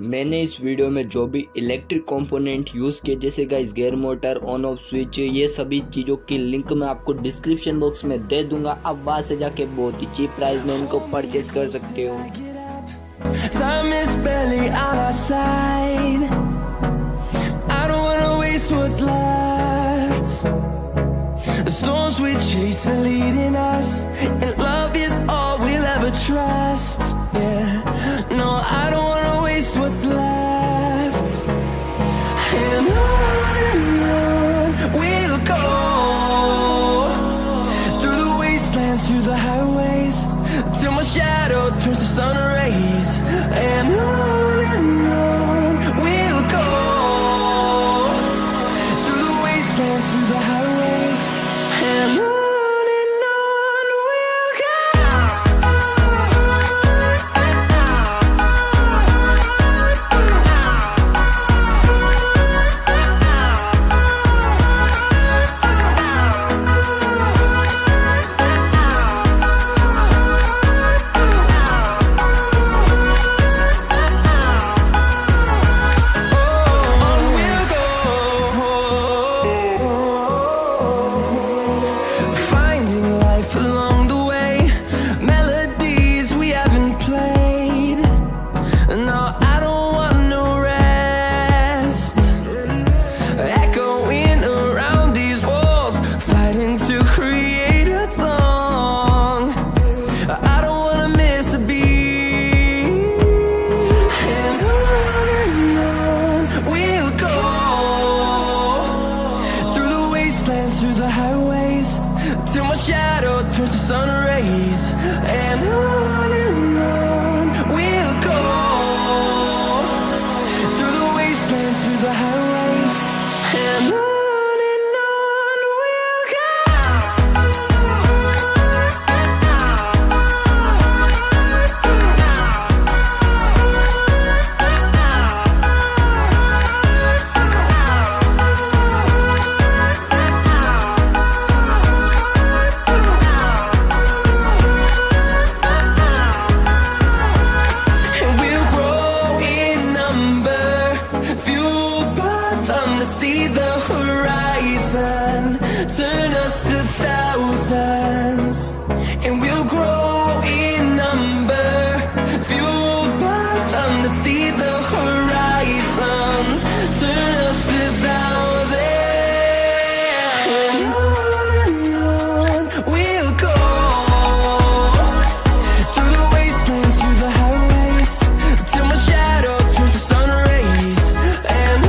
मैंने इस वीडियो में जो भी इलेक्ट्रिक कंपोनेंट यूज़ किए जैसे guys gear motor, on off switch, ये सभी चीज़ों की लिंक मैं आपको डिस्क्रिप्शन बॉक्स में दे दूंगा। आप वहाँ से जाके बहुत ही चीप प्राइस में इनको परचेज कर सकते हो। Time is barely on our side. I don't wanna waste what's left. The storms we chase are leading us, and love is all we'll ever trust. Yeah, no, I don't wanna waste what's left. And on we'll go, through the wastelands, through the highways, till my shadow turns to sun rays. And on we'll go, through the wastelands, through the highways, and on we'll go. Through the highways, till my shadow turns to sun rays. And on we'll go, through the wastelands, through the highways, and on we'll go. See the horizon, turn us to thousands, and we'll grow in number, fueled by them to see the horizon, turn us to thousands, and on we'll go, through the wastelands, through the highways, till my shadow turns to sun rays. And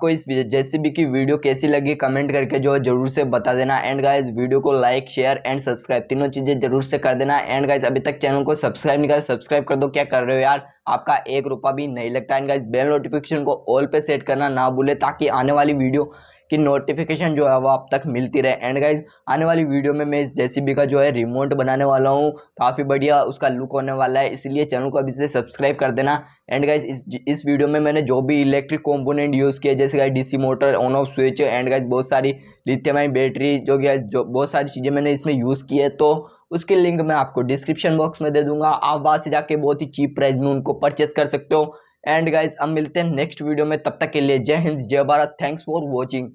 आपको इस JCB की video कैसी लगी comment करके जो है जरूर से बता देना। एंड गाइज वीडियो को लाइक शेयर एंड सब्सक्राइब तीनों चीजें जरूर से कर देना। एंड गाइज अभी तक चैनल को सब्सक्राइब नहीं करा सब्सक्राइब कर दो, क्या कर रहे हो यार, आपका 1 रुपया भी नहीं लगता। एंड गाइज बेल नोटिफिकेशन को ऑल पे सेट करना ना भूले ताकि आने वाली वीडियो की नोटिफिकेशन जो है वो आप तक मिलती रहे। एंड गाइज आने वाली वीडियो में मैं इस जेसीबी का जो है रिमोट बनाने वाला हूँ, काफ़ी बढ़िया उसका लुक होने वाला है, इसलिए चैनल को अभी से सब्सक्राइब कर देना। एंड गाइज इस वीडियो में मैंने जो भी इलेक्ट्रिक कंपोनेंट यूज़ किए जैसे guys DC motor, on off switch and guys बहुत सारी लिथियम आयन बैटरी जो गाइज जो बहुत सारी चीज़ें मैंने इसमें यूज़ की है, तो उसकी लिंक मैं आपको डिस्क्रिप्शन बॉक्स में दे दूंगा। आप वहाँ से जाके बहुत ही चीप प्राइस में उनको परचेस कर सकते हो। एंड गाइज अब मिलते हैं नेक्स्ट वीडियो में, तब तक के लिए जय हिंद जय भारत, थैंक्स फॉर वॉचिंग।